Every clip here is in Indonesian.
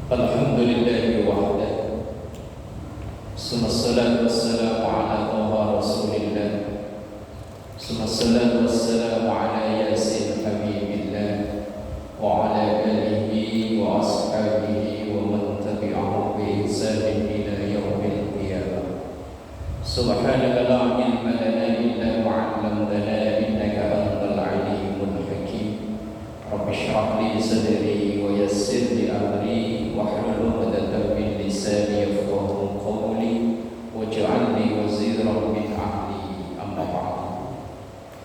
Alhamdulillahi wahdah. Summassalatu wassalamu ala taha rasulillah. Summassalatu wassalamu ala yasin habibillah wa ala alihi wa ashabihi wa man tabi'ahum bi ihsanin ila yaumil qiyamah. Subhanaka la ilma lana illa ma 'allamtana innaka antal alimul hakim. Rabbi shrah li sadri wa yassir li amri wahlul 'uqdatam min lisani yafqahu qawli waj'alni waziran min ahli. Amma ba'd.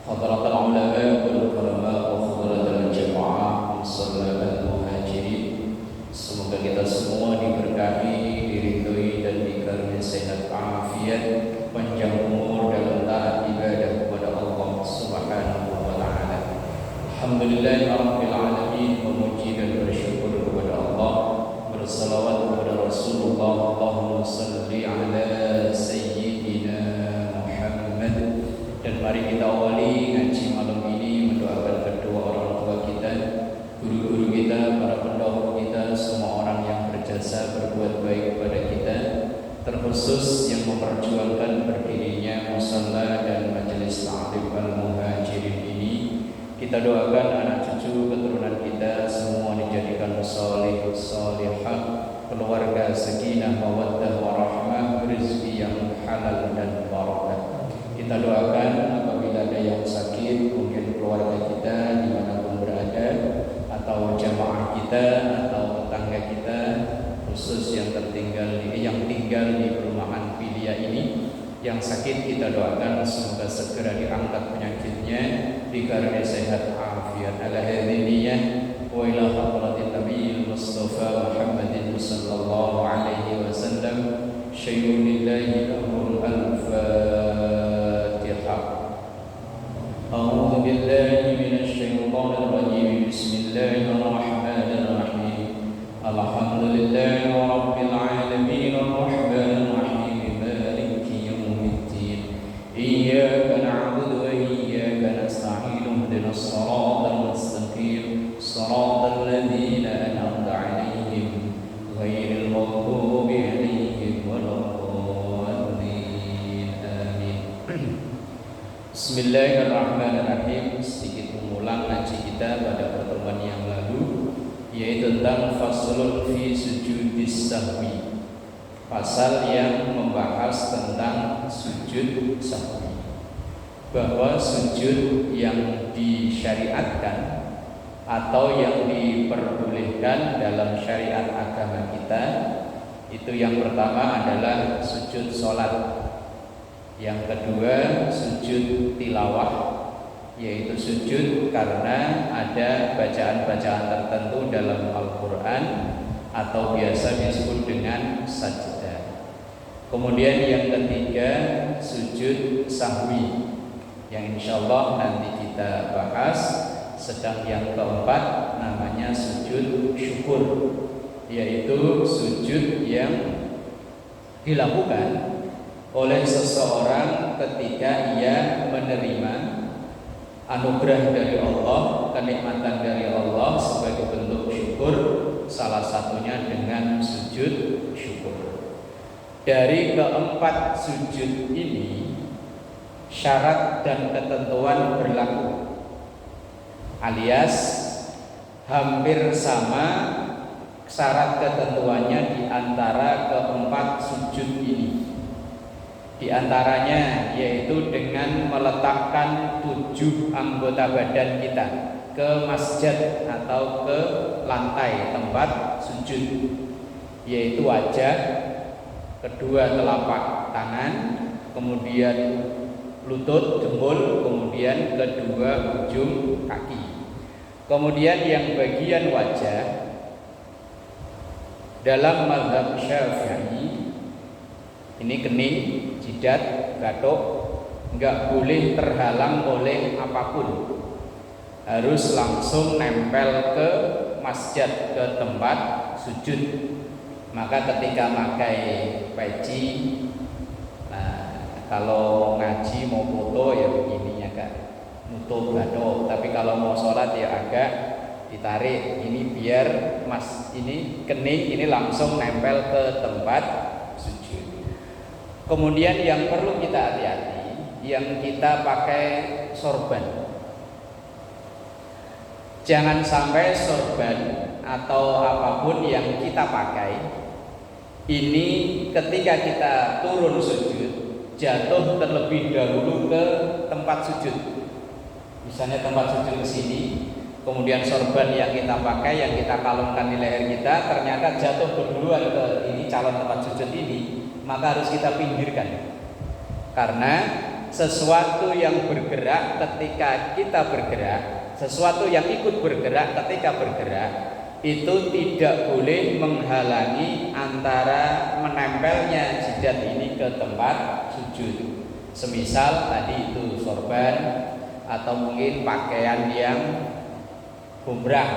Hadratul ulama wal ulama wa hadratul jamaah musallal muhajirin, semoga kita semua diberkahi, diridhoi dan dikaruniai sehat afiat, panjang umur dalam taat ibadah kepada Allah Subhanahu wa taala. Alhamdulillahirabbil alamin, memuji dan bersyukur kepada Allah, bersalawat kepada Rasulullah. Allahumma shalli ala sayyidina Muhammad. Dan mari kita awali ngaji malam ini mendoakan kedua orang tua kita, guru-guru kita, para pendahulu kita, semua orang yang berjasa berbuat baik kepada kita, terkhusus yang memperjuangkan berdirinya musalla dan majelis ta'lim al-muhajirin ini. Kita doakan anak cucu keturunan kita semua dijadikan salih salihah, keluarga sakinah mawaddah warahmah, rezeki yang halal dan barakah. Kita doakan apabila ada yang sakit, mungkin keluarga kita dimanapun berada, atau jamaah kita atau tetangga kita, khusus yang tinggal di perumahan Pilia ini, yang sakit kita doakan semoga segera diangkat penyakitnya, dikaruniai sehat afiat. Ala hadziniyah wa ila hadratin nabiyil mustafa Muhammadin sallallahu alaihi wasallam. Syai'unillahi amrul al-fatihah. A'udzu billahi minasy syaithanir rajim. Bismillahirrahmanirrahim. Alhamdulillahi rabbil alamin arrahmanir rahim maliki yaumiddin. Iyyaka na'budu wa iyyaka nasta'in. Ihdinas siratal mustaqim. Siratal ladzina an'amta 'alaihim ghairil maghdubi 'alaihim waladdallin. Amin. Bismillahirrahmanirrahim. Sedikit mengulang ngaji kita pada pertemuan yang lalu, yaitu tentang faslun fi sujudis sahwi, pasal yang membahas tentang sujud sahwi, bahwa sujud yang disyariatkan atau yang diperbolehkan dalam syariat agama kita itu yang pertama adalah sujud sholat, yang kedua sujud tilawah, yaitu sujud karena ada bacaan-bacaan tertentu dalam Al-Quran atau biasa disebut dengan sajdah. Kemudian yang ketiga sujud sahwi, yang insya Allah nanti kita bahas. Sedang yang keempat namanya sujud syukur, yaitu sujud yang dilakukan oleh seseorang ketika ia menerima anugerah dari Allah, kenikmatan dari Allah sebagai bentuk syukur, salah satunya dengan sujud syukur. Dari keempat sujud ini syarat dan ketentuan berlaku, alias hampir sama syarat ketentuannya di antara keempat sujud ini. Di antaranya yaitu dengan meletakkan 7 anggota badan kita ke masjid atau ke lantai tempat sujud, yaitu wajah, kedua telapak tangan, kemudian lutut, jempol, kemudian kedua ujung kaki. Kemudian yang bagian wajah dalam mazhab Syafi'i ini kening, jidat, gatuk, enggak boleh terhalang oleh apapun, harus langsung nempel ke masjid, ke tempat sujud. Maka ketika pakai peci, nah kalau ngaji mau foto ya begini ya Kak, nutup gatuk. Tapi kalau mau sholat ya agak ditarik, ini biar Mas ini kening ini langsung nempel ke tempat sujud. Kemudian yang perlu kita hati-hati, yang kita pakai sorban. Jangan sampai sorban atau apapun yang kita pakai ini ketika kita turun sujud jatuh terlebih dahulu ke tempat sujud. Misalnya tempat sujud ke sini, kemudian sorban yang kita pakai, yang kita kalungkan di leher kita ternyata jatuh duluan ke ini calon tempat sujud ini, maka harus kita pinggirkan. Karena sesuatu yang bergerak ketika kita bergerak, sesuatu yang ikut bergerak ketika bergerak itu tidak boleh menghalangi antara menempelnya jidat ini ke tempat sujud. Semisal tadi itu sorban atau mungkin pakaian yang gombrang,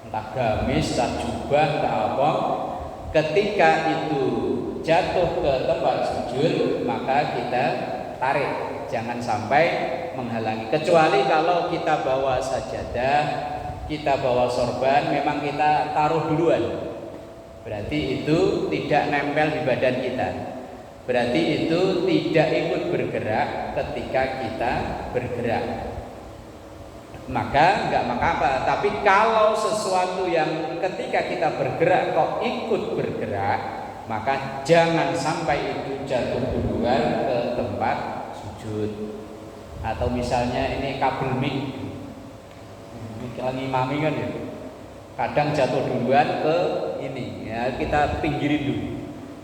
entah gamis, entah jubah, entah apa, ketika itu jatuh ke tempat sujud maka kita tarik, jangan sampai menghalangi. Kecuali kalau kita bawa sajadah, kita bawa sorban, memang kita taruh duluan, berarti itu tidak nempel di badan kita, berarti itu tidak ikut bergerak ketika kita bergerak, maka enggak apa-apa. Tapi kalau sesuatu yang ketika kita bergerak kok ikut bergerak, maka jangan sampai itu jatuh duluan ke tempat sujud. Atau misalnya ini kabel mic lagi mami kan ya, kadang jatuh duluan ke ini ya, kita pinggirin dulu,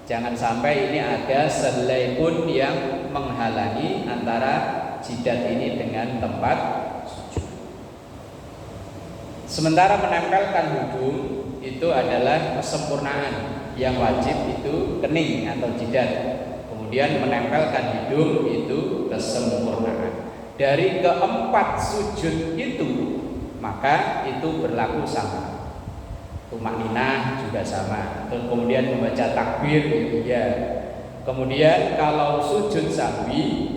jangan sampai ini ada selai pun yang menghalangi antara jidat ini dengan tempat sujud. Sementara menempelkan hidung itu adalah kesempurnaan, yang wajib itu kening atau jidat, kemudian menempelkan hidung itu kesempurnaan. Dari keempat sujud itu maka itu berlaku sama. Tumakninah juga sama. Terus kemudian membaca takbir itu ya. Kemudian kalau sujud sahwi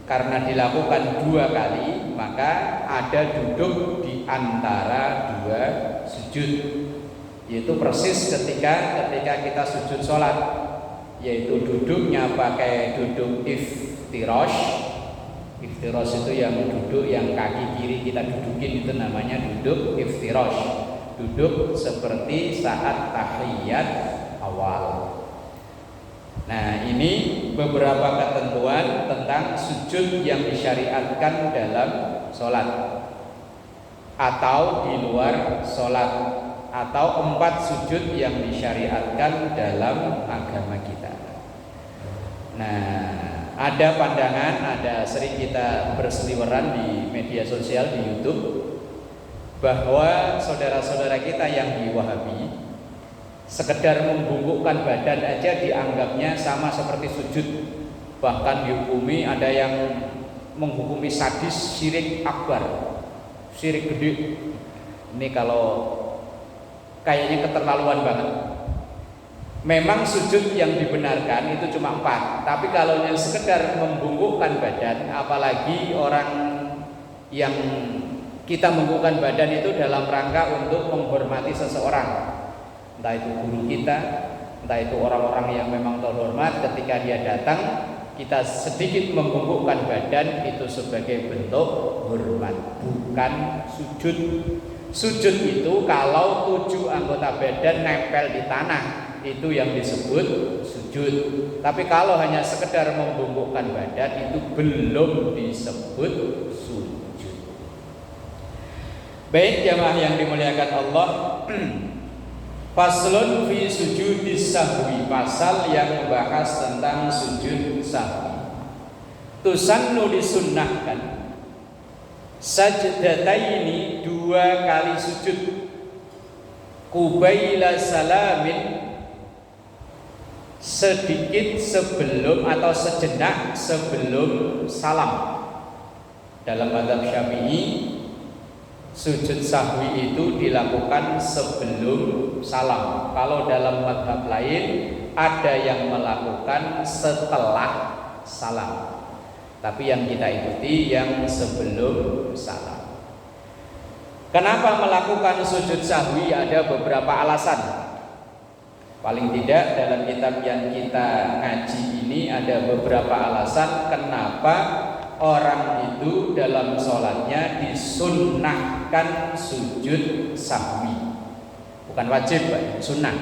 karena dilakukan 2 kali, maka ada duduk di antara 2 sujud, yaitu persis ketika kita sujud sholat, yaitu duduknya pakai duduk iftirash. Iftirash itu yang duduk yang kaki kiri kita dudukin, itu namanya duduk iftirash. Duduk seperti saat tahiyat awal. Nah, ini beberapa ketentuan tentang sujud yang disyariatkan dalam sholat atau di luar sholat, atau 4 sujud yang disyariatkan dalam agama kita. Nah, ada pandangan, ada sering kita berseliweran di media sosial, di YouTube, bahwa saudara-saudara kita yang di Wahabi sekedar membungkukkan badan aja dianggapnya sama seperti sujud. Bahkan dihukumi, ada yang menghukumi sadis syirik akbar, syirik gede. Ini kalau kayaknya keterlaluan banget. Memang sujud yang dibenarkan itu cuma 4, tapi kalau yang sekedar membungkukkan badan, apalagi orang yang kita membungkukkan badan itu dalam rangka untuk menghormati seseorang, entah itu guru kita, entah itu orang-orang yang memang terhormat, ketika dia datang kita sedikit membungkukkan badan, itu sebagai bentuk hormat, bukan sujud. Sujud itu kalau 7 anggota badan nempel di tanah, itu yang disebut sujud. Tapi kalau hanya sekedar membungkukkan badan, itu belum disebut sujud. Baik jamaah yang dimuliakan Allah, Faslun fi sujudis sahwi, pasal yang membahas tentang sujud sahwi. Tusannu disunnahkan sajdataini, 2 kali sujud, kubaila salamin, sedikit sebelum atau sejenak sebelum salam. Dalam mazhab Syafi'i, sujud sahwi itu dilakukan sebelum salam. Kalau dalam mazhab lain ada yang melakukan setelah salam, tapi yang kita ikuti yang sebelum salam. Kenapa melakukan sujud sahwi? Ada beberapa alasan. Paling tidak dalam kitab yang kita ngaji ini ada beberapa alasan kenapa orang itu dalam sholatnya disunnahkan sujud sahwi. Bukan wajib, Pak, sunnah.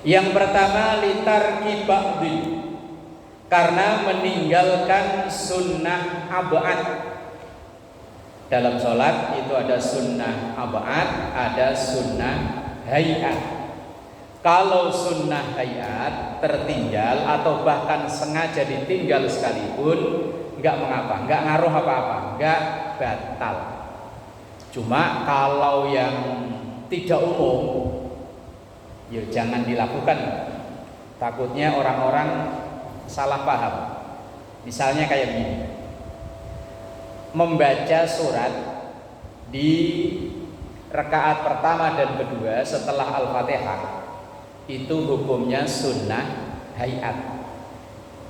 Yang pertama, litarki ba'dhi, karena meninggalkan sunnah ab'ad. Dalam sholat itu ada sunnah ab'ad, ada sunnah hayat. Kalau sunnah hayat tertinggal atau bahkan sengaja ditinggal sekalipun, enggak mengapa, enggak ngaruh apa-apa, enggak batal. Cuma kalau yang tidak umum, ya jangan dilakukan. Takutnya orang-orang salah paham. Misalnya kayak begini, membaca surat di rakaat pertama dan kedua setelah Al-Fatihah itu hukumnya sunnah hayat.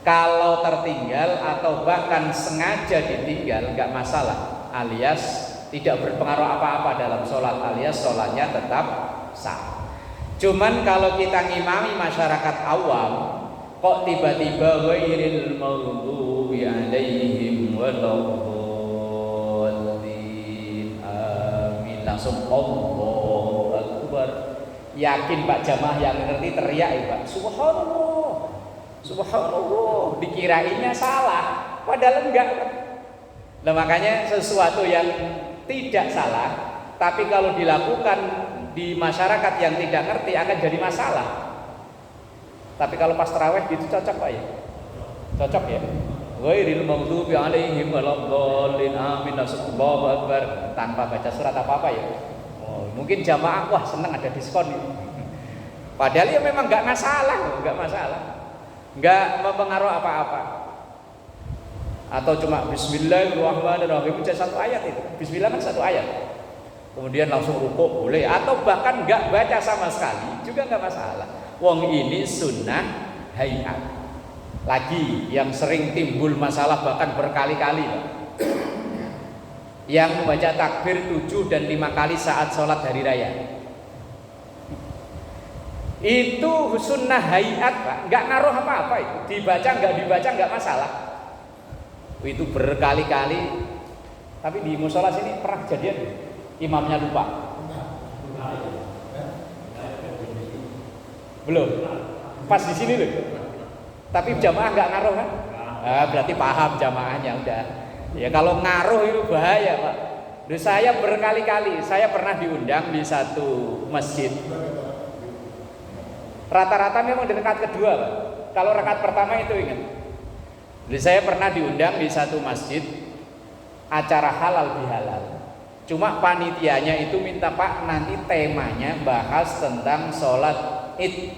Kalau tertinggal atau bahkan sengaja ditinggal nggak masalah, alias tidak berpengaruh apa-apa dalam sholat, alias sholatnya tetap sah. Cuman kalau kita ngimami masyarakat awam, kok tiba-tiba ghairil maghdubi alaihim waladdallin amin, langsung Allahu Akbar. Yakin Pak jamaah yang ngerti teriak ya Pak, subhanallah, subhanallah, dikirainnya salah, padahal enggak. Nah makanya sesuatu yang tidak salah, tapi kalau dilakukan di masyarakat yang tidak ngerti akan jadi masalah. Tapi kalau pas tarawih gitu cocok Pak ya? Cocok ya? Ghairil maghdubi alaihim waladdallin amin, Allahu Akbar, tanpa baca surat apa-apa ya. Mungkin jamaah wah senang ada diskon ini. Padahal ya memang nggak masalah, nggak mempengaruhi apa-apa. Atau cuma Bismillahirrahmanirrahim aja satu ayat itu. Bismillah kan satu ayat. Kemudian langsung rukuk boleh, atau bahkan nggak baca sama sekali juga nggak masalah. Wong ini sunnah hayat. Lagi yang sering timbul masalah bahkan berkali-kali, yang membaca takbir 7 dan 5 kali saat sholat hari raya. Itu sunnah hayat Pak, nggak ngaruh apa-apa itu. Dibaca nggak masalah. Itu berkali-kali. Tapi di musola sini pernah kejadian imamnya lupa. Belum. Pas di sini loh. Tapi jamaah nggak ngaruh kan? Berarti paham jamaahnya udah. Ya kalau ngaruh itu bahaya Pak. Saya berkali-kali, saya pernah diundang di satu masjid. Rata-rata memang di rakaat kedua Pak. Kalau rakaat pertama itu ingat. Jadi saya pernah diundang di satu masjid acara halal bihalal. Cuma panitianya itu minta Pak nanti temanya bahas tentang sholat id.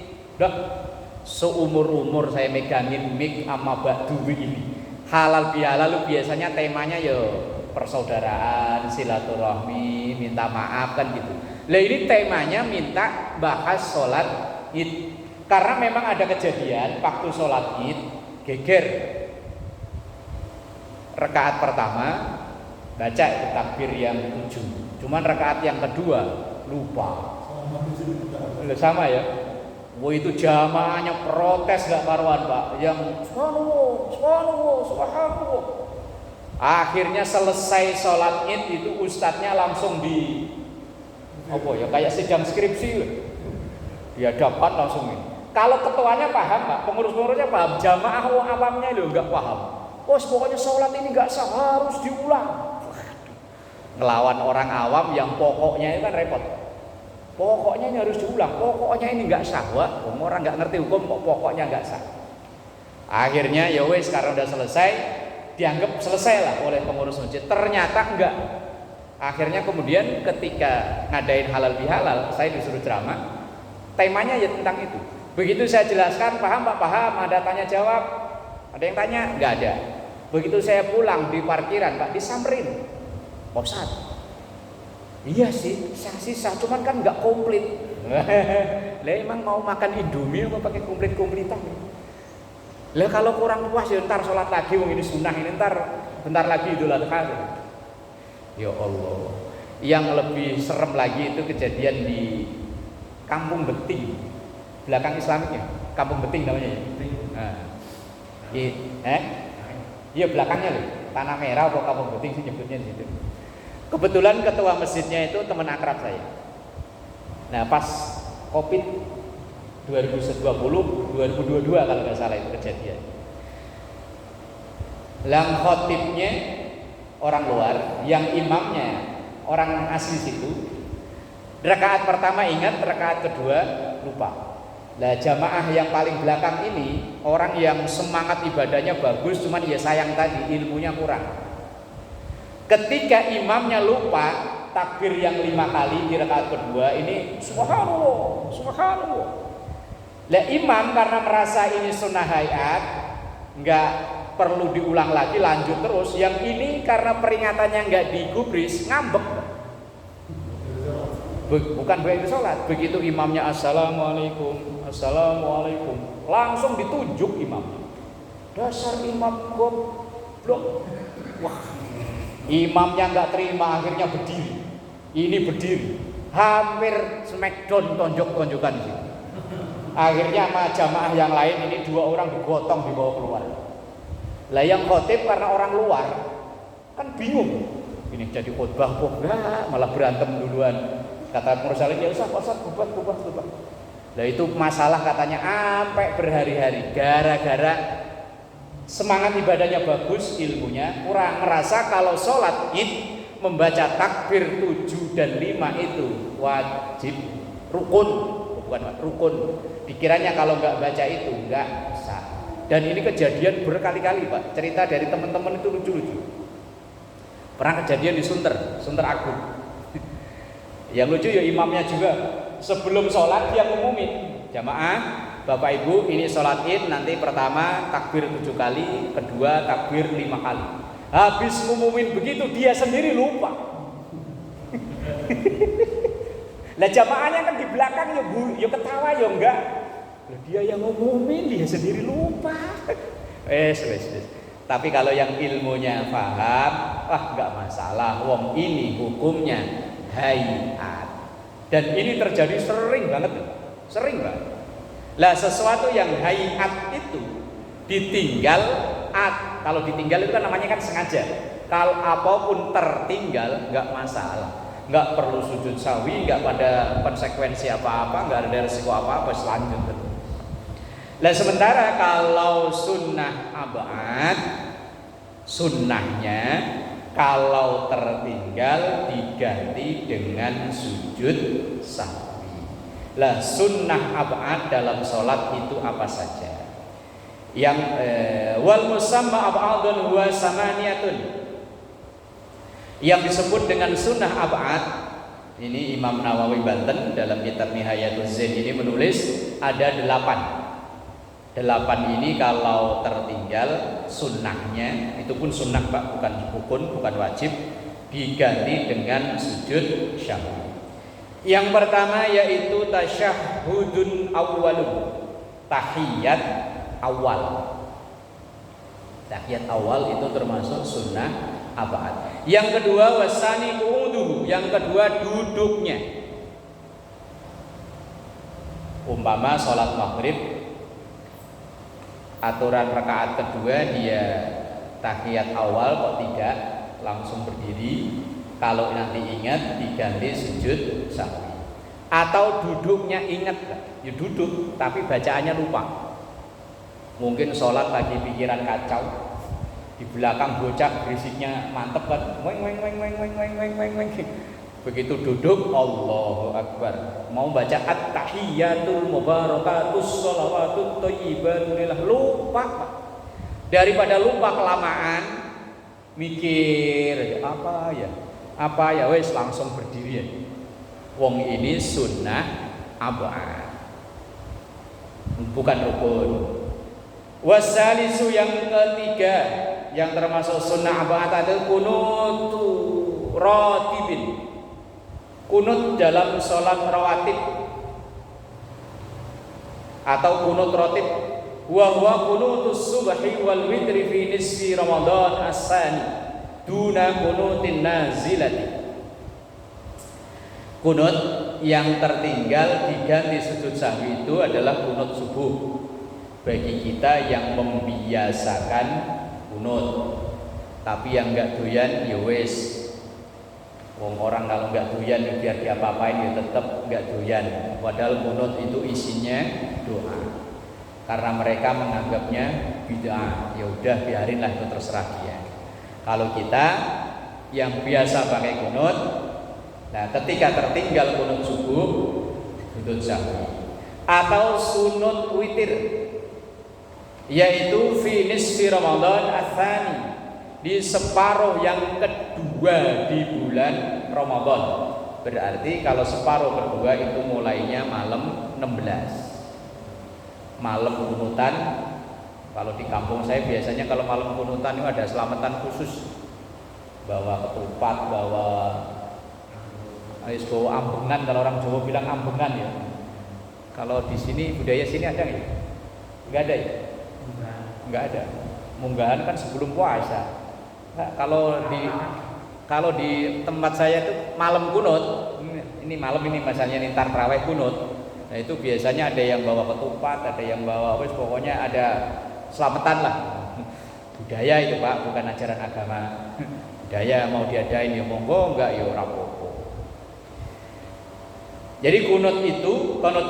Seumur-umur saya megangin mic sama Mbak Dwi ini. Halal bihalal biasanya temanya ya persaudaraan, silaturahmi, minta maaf kan gitu. Lah ini temanya minta bahas sholat id. Karena memang ada kejadian waktu sholat id geger. Rakaat pertama baca itu takbir yang 7. Cuman rakaat yang kedua lupa. Sama ya. Wah itu jamaahnya protes gak karuan Pak. Yang subhanallah. Akhirnya selesai sholat id itu ustadznya langsung di apa ya kayak sidang skripsi loh. Dia dapat langsung ini. Kalau ketuanya paham Pak, pengurus-pengurusnya paham, jamaah awamnya loh nggak paham. Pokoknya sholat ini nggak sah, harus diulang. Ngelawan orang awam yang pokoknya itu kan repot. Pokoknya ini harus diulang, pokoknya ini nggak sah. Wah, orang nggak ngerti hukum kok pokoknya nggak sah. Akhirnya ya wes sekarang udah selesai, dianggap selesai lah oleh pengurus masjid. Ternyata enggak. Akhirnya kemudian ketika ngadain halal bihalal, saya disuruh ceramah. Temanya ya tentang itu. Begitu saya jelaskan, paham Pak, paham. Ada tanya jawab, ada yang tanya, nggak ada. Begitu saya pulang di parkiran Pak, disamperin. Pak Ustadz, iya sih, sah, cuman kan nggak komplit. Lah emang mau makan Indomie apa pakai komplit-komplitan? Lah kalau kurang puas ya ntar sholat lagi, wong ini sunnah ini ntar bentar lagi Idul Adha. Ya Allah, Yang lebih serem lagi itu kejadian di Kampung Beting, belakang Islamiknya, Kampung Beting namanya ya. Nah, iya belakangnya loh, Tanah Merah atau Kampung Beting sih nyebutnya di situ. Kebetulan ketua masjidnya itu teman akrab saya. Nah pas Covid 2020, 2022 kalau nggak salah itu kejadian. Lang khotibnya orang luar, yang imamnya orang asli situ. Rakaat pertama ingat, rakaat kedua lupa. Lah jamaah yang paling belakang ini orang yang semangat ibadahnya bagus, cuman ya sayang tadi ilmunya kurang. Ketika imamnya lupa takbir yang 5 kali di rakaat kedua ini subhanallah, subhanallah. Lah imam karena merasa ini sunnah hayat, nggak perlu diulang lagi, lanjut terus. Yang ini karena peringatannya nggak digubris, ngambek. Bukan begitu sholat. Begitu imamnya assalamualaikum, assalamualaikum, langsung ditunjuk imamnya. Dasar imam goblok. Wah, imamnya nggak terima, akhirnya berdiri. Ini berdiri, hampir smackdown tonjok-tonjokan gitu. Akhirnya sama jamaah yang lain ini 2 orang digotong dibawa keluar. Lah yang khotib karena orang luar kan bingung. Ini jadi khotbah kok enggak, malah berantem duluan. Kata mursalin ya usah Ustaz bubat. Lah itu masalah katanya sampai berhari-hari gara-gara semangat ibadahnya bagus, ilmunya kurang. Merasa kalau sholat id membaca takbir 7 dan 5 itu wajib, rukun, bukan rukun. Pikirannya kalau nggak baca itu nggak sah. Dan ini kejadian berkali-kali Pak. Cerita dari teman-teman itu lucu-lucu. Pernah kejadian di Sunter Agung. Yang lucu ya imamnya juga sebelum sholat dia ngumumin, jamaah Bapak Ibu ini sholat id nanti pertama takbir 7 kali, kedua takbir 5 kali. Habis ngumumin begitu dia sendiri lupa. Lah jamaahnya kan di belakang ya ketawa ya enggak. Lah dia yang ngumumin dia sendiri lupa. Wes. Tapi kalau yang ilmunya paham, enggak masalah. Wong ini hukumnya hayat. Dan ini terjadi sering banget. Lah sesuatu yang hayat itu ditinggal, kalau ditinggal itu kan namanya kan sengaja. Kalau apapun tertinggal enggak masalah. Enggak perlu sujud sawi, enggak pada konsekuensi apa-apa, enggak ada resiko apa-apa, selanjutnya. Lah sementara kalau sunnah abad, sunnahnya kalau tertinggal diganti dengan sujud sahwi. Lah sunnah abad dalam sholat itu apa saja? Yang wal musamma ab'adun huwa samaniyatun. Yang disebut dengan sunnah ab'ad, ini Imam Nawawi Banten dalam kitab Nihayatul Zain ini menulis ada 8 ini kalau tertinggal sunnahnya, itu pun sunnah Pak, bukan rukun, bukan wajib, diganti dengan sujud syahwi. Yang pertama yaitu tasyahhudun awwalun, tahiyat awal. Tahiyat awal itu termasuk sunnah abad. Yang kedua wasani qu'uduhu, yang kedua duduknya. Umpama sholat maghrib, aturan rakaat kedua dia tahiyat awal kok tidak langsung berdiri. Kalau nanti ingat diganti sujud sahwi. Atau duduknya ingat, ya duduk tapi bacaannya lupa. Mungkin sholat lagi pikiran kacau, di belakang bocah berisiknya mantep kan, weng. Begitu duduk Allahu Akbar, mau baca at-tahiyatul mubarakatus sholawatut thayyibatun lillah, lupa. Daripada lupa kelamaan mikir apa ya wes langsung berdiri ya. Wong ini sunnah abad, bukan rukun. Wasalisu yang ketiga yang termasuk sunnah abad adalah kunutu ratibin, kunut dalam sholat rawatib atau kunut ratib. Wa huwa kunutus subhi wal witri fi nisfi Ramadan as-sani duna kunutin nazilati. Kunut yang tertinggal diganti sujud sahwi itu adalah kunut subuh. Bagi kita yang membiasakan kunut, tapi yang enggak doyan ya wis. Wong orang kalau enggak doyan ya biar diapa-apain ya tetap enggak doyan. Padahal kunut itu isinya doa. Karena mereka menganggapnya bid'ah. Ya udah biarinlah itu terserah dia. Kalau kita yang biasa pakai kunut, nah ketika tertinggal kunut subuh, sujud sahwi atau sunut witir, yaitu fi nisfi Ramadan ats-tsani, di separuh yang kedua di bulan Ramadan. Berarti kalau separuh kedua itu mulainya malam 16. Malam kunutan. Kalau di kampung saya biasanya kalau malam kunutan itu ada selamatan khusus. Bawa ketupat, bawa ambengan, kalau orang Jawa bilang ambengan ya. Kalau di sini budaya sini ada nggak? Nggak ada ya? Nggak ada. Munggahan kan sebelum puasa. Nah, kalau di tempat saya itu malam kunut, ini malam ini misalnya nintar tarawih kunut. Nah itu biasanya ada yang bawa ketupat, ada yang bawa pokoknya ada selamatan lah. Budaya itu Pak, bukan ajaran agama. Budaya mau diadain ya monggo, enggak ya ora apa-apa. Jadi kunut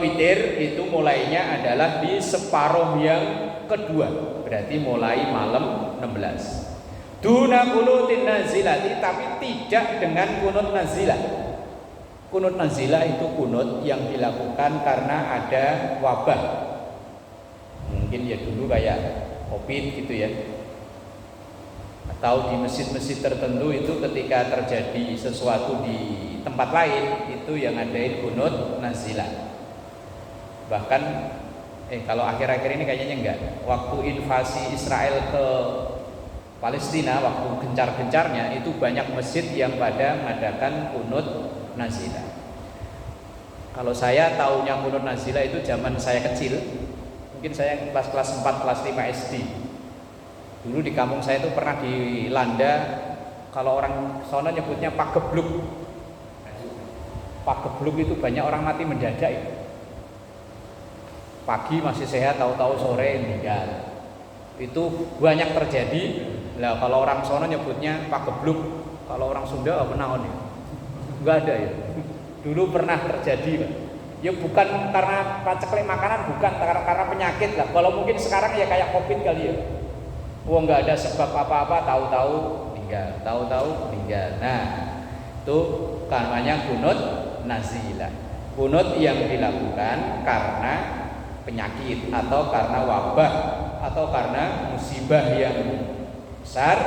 witir itu mulainya adalah di separuh yang kedua. Berarti mulai malam 16. Duna kunutin nazilati, tapi tidak dengan kunut nazilah. Kunut nazilah itu kunut yang dilakukan karena ada wabah. Mungkin ya dulu kayak Covid gitu ya. Atau di masjid-masjid tertentu itu ketika terjadi sesuatu di tempat lain itu yang ngadain kunut nazilah. Bahkan kalau akhir-akhir ini kayaknya enggak. Waktu invasi Israel ke Palestina, waktu gencar-gencarnya itu banyak masjid yang pada mengadakan kunut nazilah. Kalau saya tahunya kunut nazilah itu zaman saya kecil. Mungkin saya kelas 4, kelas 5 SD. Dulu di kampung saya itu pernah dilanda, kalau orang sono nyebutnya pagebluk. Pagebluk itu banyak orang mati mendadak itu. Pagi masih sehat, tahu-tahu sore meninggal. Itu banyak terjadi. Lah kalau orang sono nyebutnya pagebluk, kalau orang Sunda apa naon ya? Enggak ada ya. Dulu pernah terjadi, Pak. Ya bukan karena paceklik makanan, bukan karena penyakit lah. Kalau mungkin sekarang ya kayak Covid kali ya. Wah nggak ada sebab apa-apa, tahu-tahu meninggal, tahu-tahu meninggal. Nah, itu namanya kunut nazilah. Kunut yang dilakukan karena penyakit atau karena wabah atau karena musibah yang besar.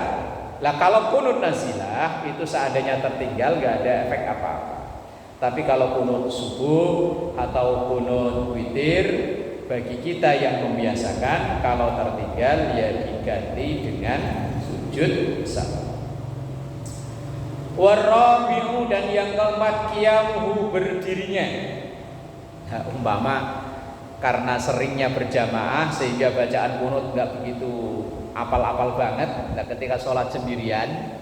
Lah kalau kunut nazilah itu seandainya tertinggal nggak ada efek apa-apa. Tapi kalau kunut subuh atau kunut witir, bagi kita yang membiasakan kalau tertinggal ya diganti dengan sujud sahwi. Warabi'u, dan yang keempat qiyamuhu, berdirinya. Nah, umpama karena seringnya berjamaah sehingga bacaan kunut enggak begitu apal-apal banget. Nah, ketika sholat sendirian,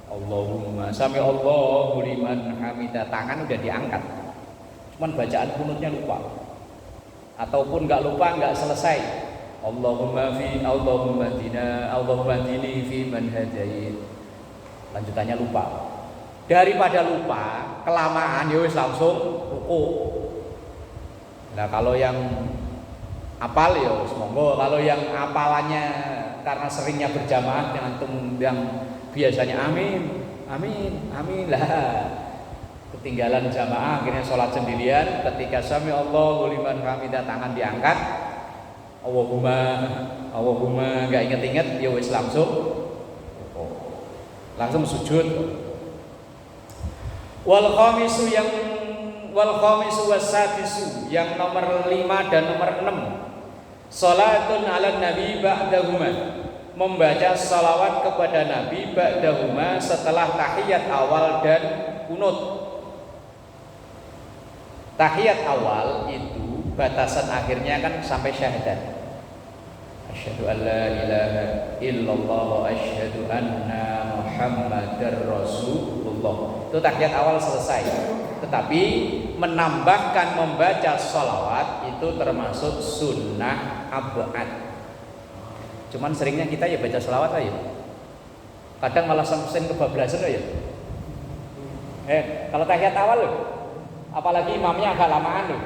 Allahumma sami Allahu liman hamidah, tangan udah diangkat. Cuman bacaan kunutnya lupa. Ataupun enggak lupa, enggak selesai. Allahumma dini fi man hadait. Lanjutannya lupa. Daripada lupa, kelamaan ya wis langsung ruku. Nah, kalau yang apal ya wis monggo, kalau yang apalannya karena seringnya berjamaah dengan yang biasanya amin lah. Ketinggalan jamaah akhirnya sholat sendirian, ketika sami Allahu liman hamidah tangan diangkat, Allahumma enggak inget-inget ya wis langsung sujud. Wal khamisu wasadisu, yang nomor 5 dan nomor 6, salatun ala nabi ba'dahuma, membaca salawat kepada Nabi ba'dahuma, setelah tahiyat awal dan kunut. Tahiyat awal itu batasan akhirnya kan sampai syahadat. Asyhadu an la ilaha illallah wa asyhadu anna Muhammadar Rasulullah. Itu tahiyat awal selesai. Tetapi menambahkan membaca sholawat itu termasuk sunnah abad. Cuman seringnya kita ya baca sholawat aja. Kadang malah sampai kebablasan aja. Kalau tahiyat awal loh, apalagi imamnya agak lamaan loh.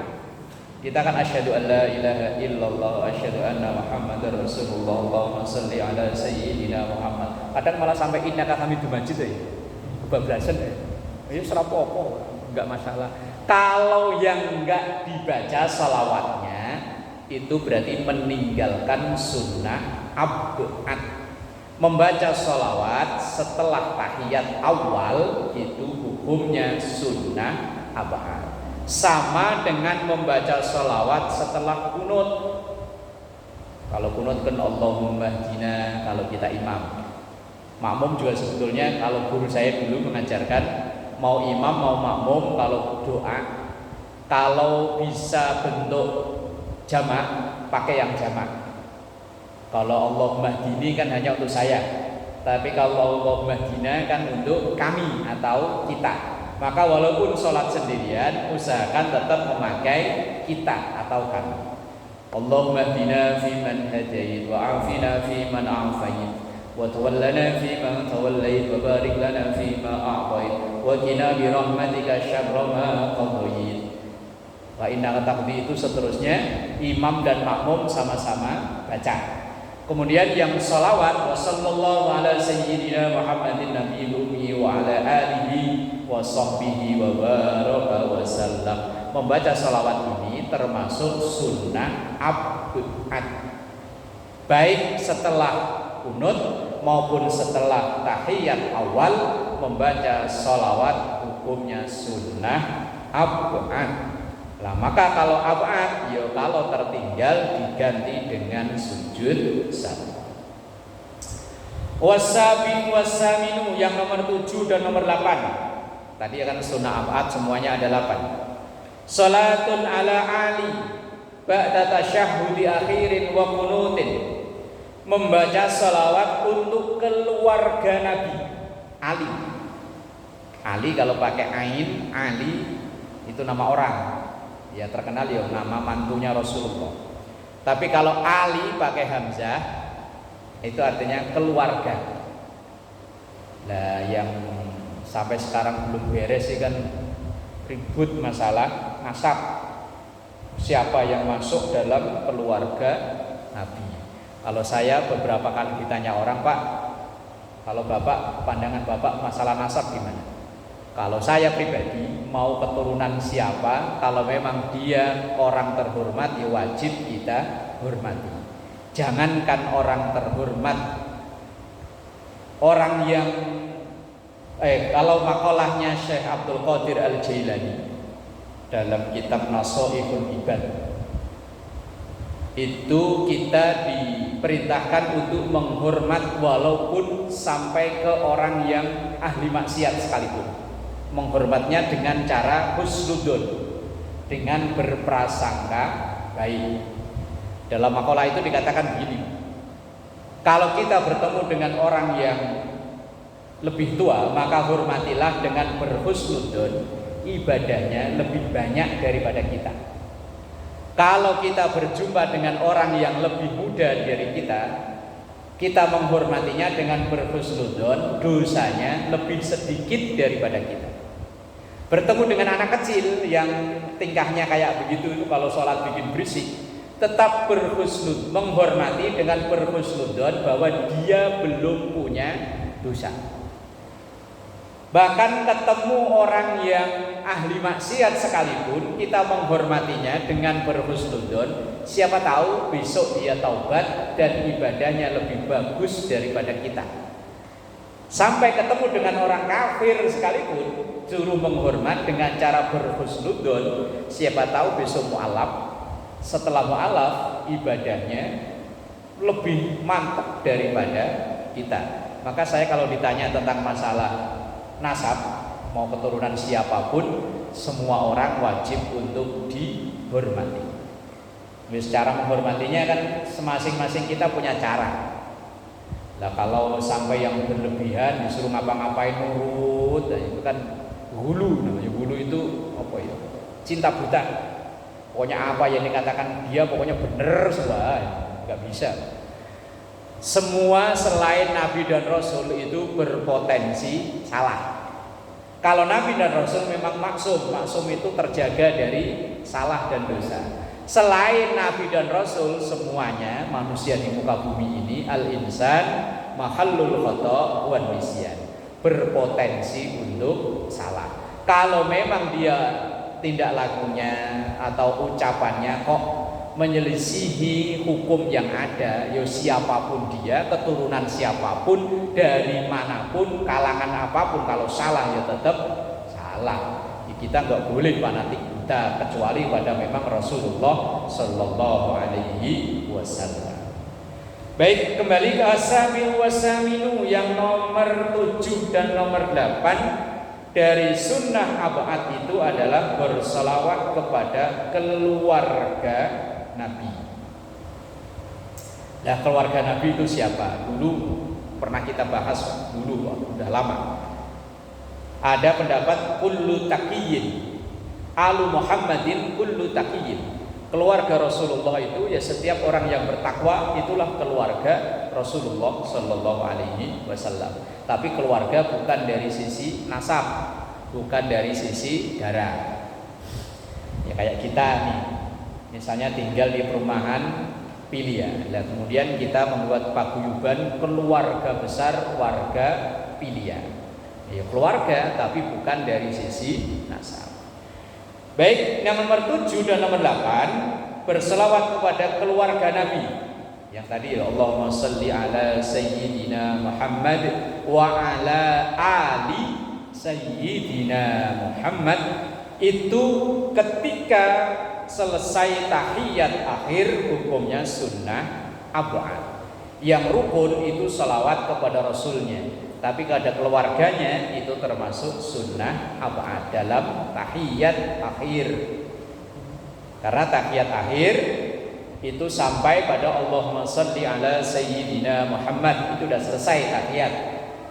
Kita kan asyhadu an la ilaha illallah, asyhadu anna Muhammadar Rasulullah, Allahumma shalli ala sayyidina Muhammad. Kadang malah sampai innaka hamidum majid aja. Kebablasan ya. Ya serapopo, enggak masalah. Kalau yang enggak dibaca salawatnya itu berarti meninggalkan sunnah abad. Membaca salawat setelah tahiyat awal itu hukumnya sunnah abad. Sama dengan membaca salawat setelah kunut. Kalau kunut kan Allahumma hdina kalau kita imam. Makmum juga sebetulnya kalau guru saya dulu mengajarkan mau imam mau makmum kalau doa kalau bisa bentuk jamak pakai yang jamak. Kalau Allahumma hdini kan hanya untuk saya. Tapi kalau Allahumma hdina kan untuk kami atau kita. Maka walaupun sholat sendirian usahakan tetap memakai kita atau kami. Allahumma hdina fiman hadait wa afina fiman afait wa tawallana fiman tawallait wa barik lana fima a'tait wa qina bi rahmatika syarra ma qadait. Wa innaka taqdi itu seterusnya imam dan makmum sama-sama baca. Kemudian yang salawat wa sallallahu ala sayyidina Muhammadin nabiyil ummi wa ala alihi wa sahbihi wa baraka wa sallam. Membaca salawat ini termasuk sunnah abad. Baik setelah kunut maupun setelah tahiyat awal membaca salawat hukumnya sunnah abad. Nah, maka kalau abad, ya kalau tertinggal diganti dengan sujud sahwi. Wasabi wasaminu yang nomor 7 dan nomor 8. Tadi akan sunnah abad semuanya ada 8. Salatun ala ali ba'da tasyahhudi akhirin wa qunutin. Membaca salawat untuk keluarga Nabi Ali. Ali kalau pakai ain, Ali itu nama orang. Ya terkenal ya nama mantunya Rasulullah. Tapi kalau Ali pakai hamzah itu artinya keluarga. Nah yang sampai sekarang belum beres sih kan ribut masalah nasab. Siapa yang masuk dalam keluarga Nabi? Kalau saya beberapa kali ditanya orang, Pak, kalau Bapak pandangan Bapak masalah nasab gimana? Kalau saya pribadi mau keturunan siapa, kalau memang dia orang terhormat ya wajib kita hormati. Jangankan orang terhormat, orang yang kalau makalahnya Syekh Abdul Qadir Al-Jailani dalam kitab Nasaihul Ibad itu kita diperintahkan untuk menghormat walaupun sampai ke orang yang ahli maksiat sekalipun. Menghormatnya dengan cara husnudon, dengan berprasangka baik. Dalam makalah itu dikatakan begini, kalau kita bertemu dengan orang yang lebih tua, maka hormatilah dengan berhusnudon, ibadahnya lebih banyak daripada kita. Kalau kita berjumpa dengan orang yang lebih muda dari kita menghormatinya dengan berhusnudon, dosanya lebih sedikit daripada kita. Bertemu dengan anak kecil yang tingkahnya kayak begitu itu kalau sholat bikin berisik, tetap berhusnud, menghormati dengan berhusnudon bahwa dia belum punya dosa. Bahkan ketemu orang yang ahli maksiat sekalipun kita menghormatinya dengan berhusnudon, siapa tahu besok dia taubat dan ibadahnya lebih bagus daripada kita. Sampai ketemu dengan orang kafir sekalipun suruh menghormat dengan cara berhusnudon, siapa tahu besok mu'alaf, setelah mu'alaf ibadahnya lebih mantap daripada kita. Maka saya kalau ditanya tentang masalah nasab, mau keturunan siapapun, semua orang wajib untuk dihormati. Cara menghormatinya kan masing-masing kita punya cara. Lah kalau sampai yang berlebihan disuruh ngapa-ngapain nurut, nah itu kan hulu namanya. Hulu dulu itu apa ya? Cinta buta. Pokoknya apa yang dikatakan dia pokoknya benar semua, nggak bisa. Semua selain Nabi dan Rasul itu berpotensi salah. Kalau Nabi dan Rasul memang maksum itu terjaga dari salah dan dosa. Selain Nabi dan Rasul semuanya manusia di muka bumi ini al-insan mahallul khata' wan nisyan, berpotensi untuk salah. Kalau memang dia tindak lakunya atau ucapannya kok menyelisihi hukum yang ada, ya siapapun dia, keturunan siapapun, dari manapun, kalangan apapun, kalau salah ya tetap salah. Kita nggak boleh fanatik buta kecuali pada memang Rasulullah Shallallahu Alaihi Wasallam. Baik, kembali ke As-Sabi'u was-Saminu yang nomor 7 dan nomor 8 dari sunnah ab'ad itu adalah berselawat kepada keluarga Nabi. Nah, keluarga Nabi itu siapa? Dulu pernah kita bahas dulu, udah lama. Ada pendapat kullu taqiyyin, alu Muhammadin kullu taqiyyin. Keluarga Rasulullah itu ya setiap orang yang bertakwa, itulah keluarga Rasulullah Shallallahu Alaihi Wasallam. Tapi keluarga bukan dari sisi nasab, bukan dari sisi darah. Ya kayak kita nih, misalnya tinggal di perumahan Pilia, dan kemudian kita membuat paguyuban keluarga besar warga Pilia. Ya keluarga, tapi bukan dari sisi nasab. Baik, yang nomor 7 dan nomor 8 berselawat kepada keluarga Nabi. Yang tadi Allahumma shalli ala sayyidina Muhammad wa ala ali sayyidina Muhammad. Itu ketika selesai tahiyat akhir hukumnya sunnah ab'ad. Yang rukun itu selawat kepada Rasulnya. Tapi kalau ada keluarganya itu termasuk sunnah ab'ad dalam tahiyat akhir. Karena tahiyat akhir itu sampai pada Allahumma shalli ala sayyidina Muhammad, itu sudah selesai tahiyat.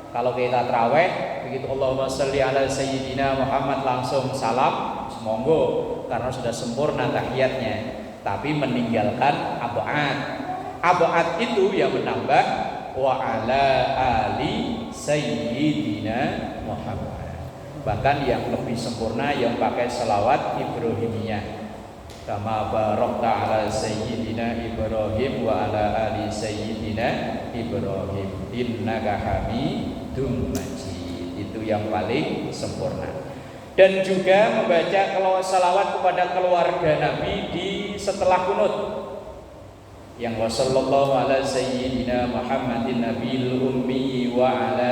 Kalau kita tarawih begitu Allahumma shalli ala sayyidina Muhammad langsung salam, monggo, karena sudah sempurna tahiyatnya. Tapi meninggalkan ab'ad. Ab'ad itu yang menambah wa ala ali sayyidina Muhammad. Bahkan yang lebih sempurna yang pakai selawat Ibrahimiyah. Kama barakta ala sayyidina Ibrahim wa ala ali sayyidina Ibrahim innaka hamidum majid. Itu yang paling sempurna. Dan juga membaca kalau selawat kepada keluarga Nabi di setelah kunut. Yang wasallallahu ala sayyidina Muhammadin nabiyil ummi wa ala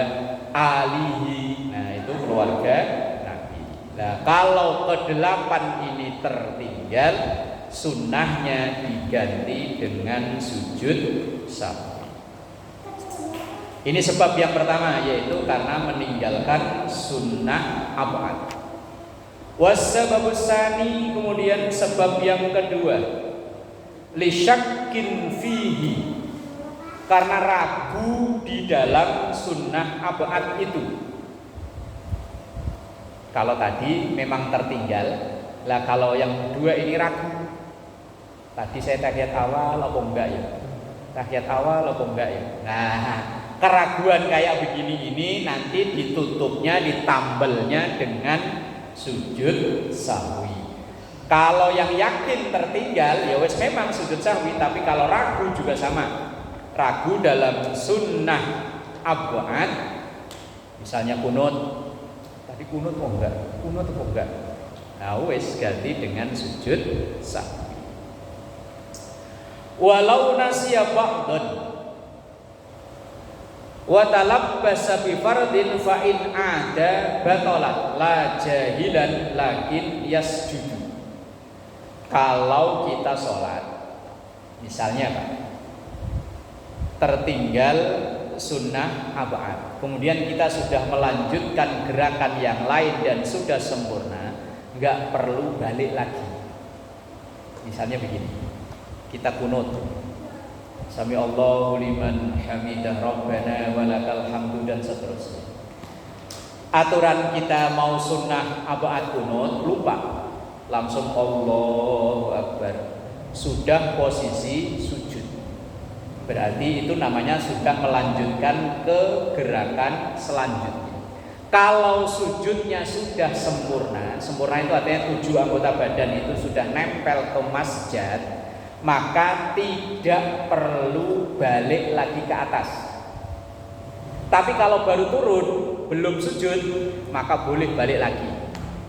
alihi. Nah, itu keluarga Nabi. Nah, kalau ke-8 ini tertinggal, sunnahnya diganti dengan sujud sahwi. Ini sebab yang pertama, yaitu karena meninggalkan sunnah ab'ad. Wasababus tsani, kemudian sebab yang kedua, lisyakkin fihi, karena ragu di dalam sunnah ab'ad itu. Kalau tadi memang tertinggal, lah kalau yang kedua ini ragu. Tadi saya tahiyat awal apa enggak ya? Tahiyat awal apa enggak ya? Nah, keraguan kayak begini ini nanti ditutupnya, ditambelnya dengan sujud sahwi. Kalau yang yakin tertinggal, ya wes memang sujud sahwi. Tapi kalau ragu juga sama. Ragu dalam sunnah ab'ad, misalnya kunut. Tadi kunut kok enggak? Kunut kok enggak? Nah wes ganti dengan sujud sahwi. Walau nasiya ba'dun wa talabbasa bi fardin fa in ada batalat la jahilan lakin yasjudu. Kalau kita sholat, misalnya Pak, tertinggal sunnah ab'ad, kemudian kita sudah melanjutkan gerakan yang lain dan sudah sempurna, nggak perlu balik lagi. Misalnya begini, kita kunut, sami Allahu liman hamidah rabbana walakal hamdu dan seterusnya. aturan kita mau sunnah abaat kunut lupa, langsung Allahu Akbar, sudah posisi sujud. Berarti itu namanya sudah melanjutkan ke gerakan selanjutnya. Kalau sujudnya sudah sempurna, sempurna itu artinya 7 anggota badan itu sudah nempel ke masjid, maka tidak perlu balik lagi ke atas. Tapi kalau baru turun, belum sujud, maka boleh balik lagi.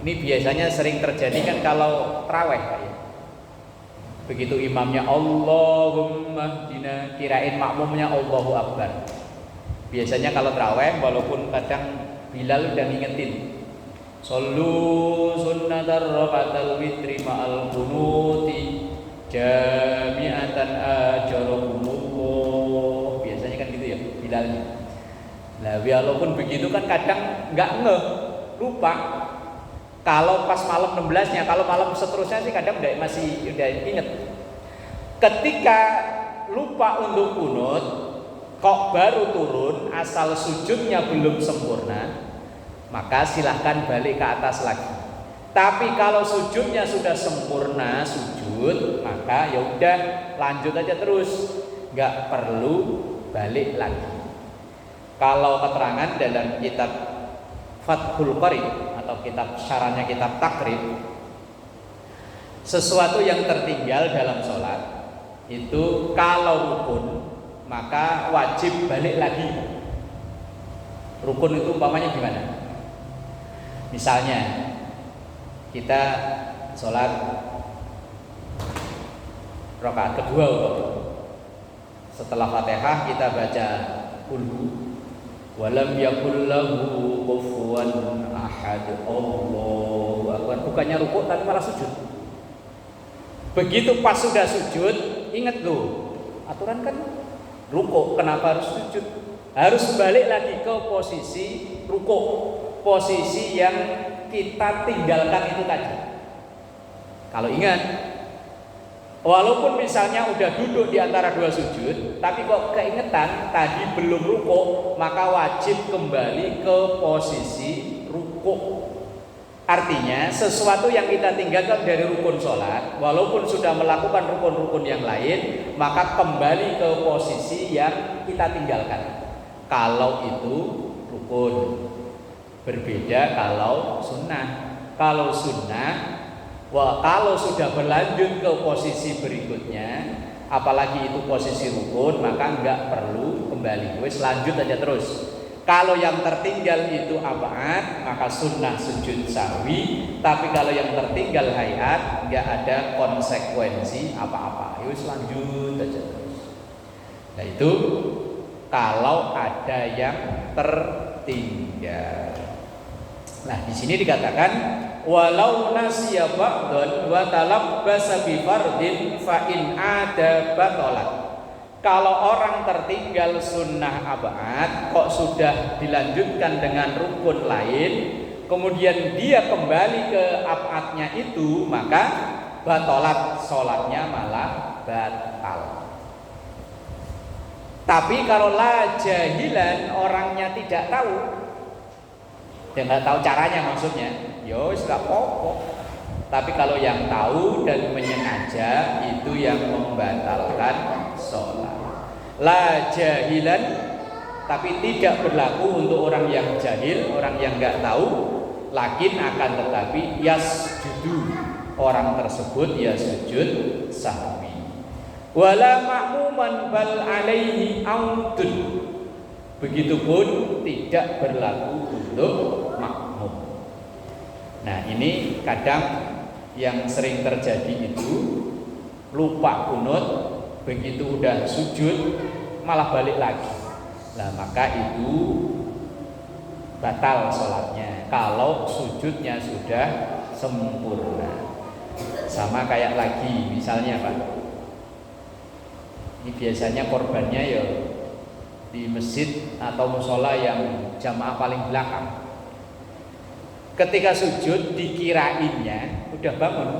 Ini biasanya sering terjadi kan kalau tarawih, Pak, ya. Begitu imamnya Allahumma dina, kirain makmumnya Allahu Akbar. Biasanya kalau tarawih, walaupun kadang Bilal udah ngingetin, Sallu sunnatar rakatal witri ma'al kunuti jami'atan ajarakumullah. Biasanya kan gitu ya Bilalnya. Nah, walaupun begitu kan kadang nggak lupa. Kalau pas malam 16-nya, kalau malam seterusnya sih kadang masih udah inget. Ketika lupa untuk kunut, kok baru turun, asal sujudnya belum sempurna, maka silahkan balik ke atas lagi. Tapi kalau sujudnya sudah sempurna sujud, maka ya udah lanjut aja terus, nggak perlu balik lagi. Kalau keterangan dalam kitab Fathul Qarib atau kitab syarahnya kitab Takrib, sesuatu yang tertinggal dalam sholat itu kalau rukun maka wajib balik lagi. Rukun itu umpamanya gimana? Misalnya kita sholat rakaat kedua, setelah Fatihah kita baca Qul walam yakul lahu kufuwan ahad, Allahu Akbar. Bukannya rukuk tapi malah sujud. Begitu pas sudah sujud, ingat loh, aturan kan rukuk, kenapa harus sujud? Harus balik lagi ke posisi rukuk, posisi yang kita tinggalkan itu tadi. Kalau ingat, walaupun misalnya udah duduk di antara dua sujud, tapi kok keingetan tadi belum rukuk, maka wajib kembali ke posisi rukuk. Artinya sesuatu yang kita tinggalkan dari rukun sholat, walaupun sudah melakukan rukun-rukun yang lain, maka kembali ke posisi yang kita tinggalkan. Kalau itu rukun, berbeda kalau sunnah. Kalau sunnah, kalau sudah berlanjut ke posisi berikutnya, apalagi itu posisi rukun, maka nggak perlu kembali. Wes lanjut aja terus. Kalau yang tertinggal itu abad, maka sunnah sujud sahwi. Tapi kalau yang tertinggal hayat, nggak ada konsekuensi apa-apa. Wes lanjut aja terus. Nah itu kalau ada yang tertinggal. Nah di sini dikatakan walau nasiya ba'dun wa talabbasa bi fardin fa in ada batalat. Kalau orang tertinggal sunnah abad kok sudah dilanjutkan dengan rukun lain, kemudian dia kembali ke abadnya itu, maka batalat, sholatnya malah batal. Tapi kalau la jahilan, orangnya tidak tahu, dia nggak tahu caranya maksudnya, yos nggak apa-apa. Tapi kalau yang tahu dan menyengaja itu yang membatalkan sholat. La jahilan, tapi tidak berlaku untuk orang yang jahil, orang yang nggak tahu. Lakin akan tetapi yasjudu, orang tersebut ya sujud sahwi. Wala ma'muman bal alaihi audun. Begitupun tidak berlaku untuk makmum. Nah ini kadang yang sering terjadi itu lupa kunut, begitu udah sujud malah balik lagi. Nah maka itu batal sholatnya kalau sujudnya sudah sempurna. Sama kayak lagi misalnya Pak, ini biasanya korbannya ya di masjid atau musola yang jamaah paling belakang. Ketika sujud dikirainnya udah bangun.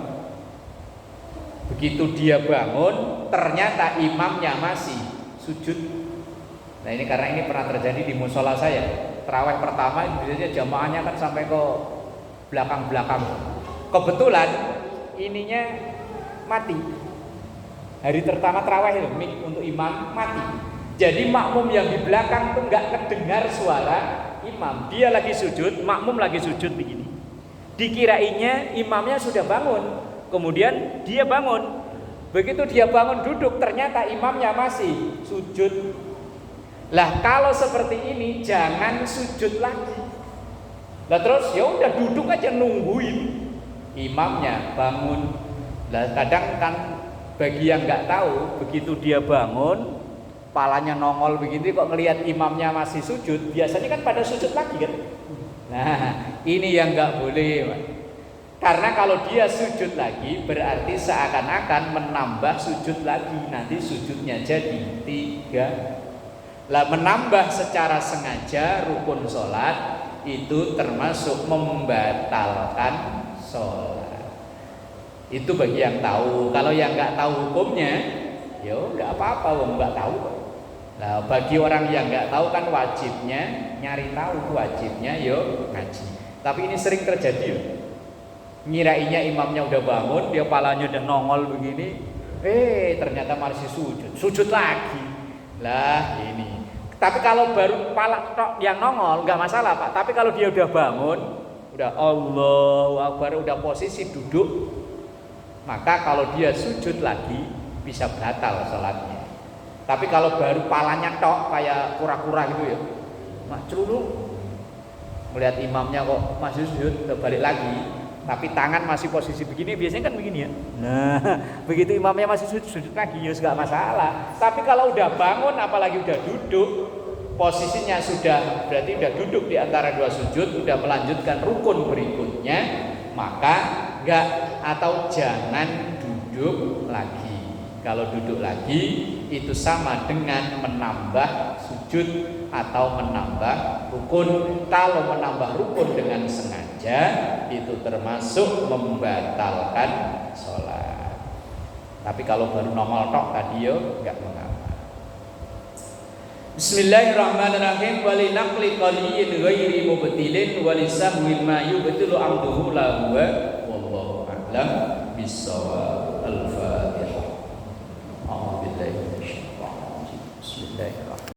Begitu dia bangun, ternyata imamnya masih sujud. Nah ini karena ini pernah terjadi di musola saya. tarawih pertama biasanya jamaahnya kan sampai ke belakang-belakang. Kebetulan ininya mati. Hari pertama tarawih itu mic untuk imam mati. Jadi makmum yang di belakang tuh nggak kedengar suara imam. Dia lagi sujud, makmum lagi sujud begini. Dikirainya imamnya sudah bangun. Kemudian dia bangun. Begitu dia bangun duduk, ternyata imamnya masih sujud. Lah kalau seperti ini jangan sujud lagi. Lah terus ya udah duduk aja nungguin imamnya bangun. Lah kadang kan bagi yang nggak tahu, begitu dia bangun, palanya nongol begini kok ngelihat imamnya masih sujud, biasanya kan pada sujud lagi kan. Nah ini yang nggak boleh, Pak. Karena kalau dia sujud lagi berarti seakan-akan menambah sujud lagi, nanti sujudnya jadi 3. Lah menambah secara sengaja rukun sholat itu termasuk membatalkan sholat. Itu bagi yang tahu. Kalau yang nggak tahu hukumnya, ya nggak apa-apa, nggak tahu. Nah, bagi orang yang nggak tahu kan wajibnya nyari tahu, wajibnya yo ngaji. Tapi ini sering terjadi yo. Ngirainya imamnya udah bangun, dia palanya udah nongol begini, ternyata masih sujud lagi. Lah ini. Tapi kalau baru pala tok yang nongol nggak masalah Pak. Tapi kalau dia udah bangun, udah Allahu Akbar, udah posisi duduk, maka kalau dia sujud lagi bisa batal sholatnya. Tapi kalau baru palanya tok kayak kura-kura gitu ya, macruluk, melihat imamnya kok masih sujud, balik lagi, tapi tangan masih posisi begini, biasanya kan begini ya. Nah, begitu imamnya masih sujud lagi, ya nggak masalah. Tapi kalau udah bangun, apalagi udah duduk, posisinya sudah berarti udah duduk di antara dua sujud, udah melanjutkan rukun berikutnya, maka enggak atau jangan duduk lagi. Kalau duduk lagi itu sama dengan menambah sujud atau menambah rukun. Kalau menambah rukun dengan sengaja itu termasuk membatalkan sholat. Tapi kalau baru nongol tok tadi yo enggak mengapa. Bismillahirrahmanirrahim. Walinaqli qaliyin ghairi mubtilin walisahwil ma yubtilu amduhu lahu wallahu a'lam bissawab. Al-Fatihah. A'udzu billahi minasyaitonir rajim. Bismillahirrahmanirrahim.